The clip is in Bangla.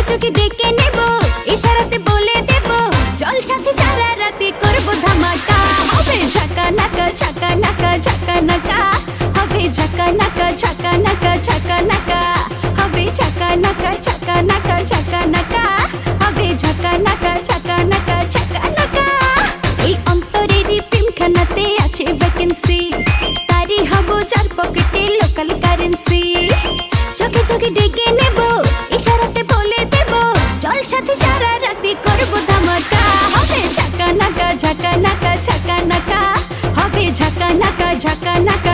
চোখে ডেকে নেব, ইশারাতে বলে দেব, চল সাথে সারা রাতে করব ধামাকা। হবে ঝাকা নাকা ঝাকা নাকা ঝাকা নাকা, হবে ঝাকা নাকা ঝাকা নাকা ঝাকা নাকা, হবে ঝাকা নাকা ঝাকা নাকা ঝাকা নাকা, হবে ঝাকা নাকা ঝাকা নাকা ঝাকা নাকা। এই অন্তরেরই প্রেমখানাতে আছে ভ্যাকেন্সি, তারই হব যার পকেটে লোকাল কারেন্সি। চোখে চোখে ডেকে নেব, ইশারাতে বলে দেব, চল সাথে সারা রাতে করব ধামাকা। হবে ঝাকা নাকা ঝাকা নাকা ঝাকা নাকা, হবে ঝাকা নাকা ঝাকা নাকা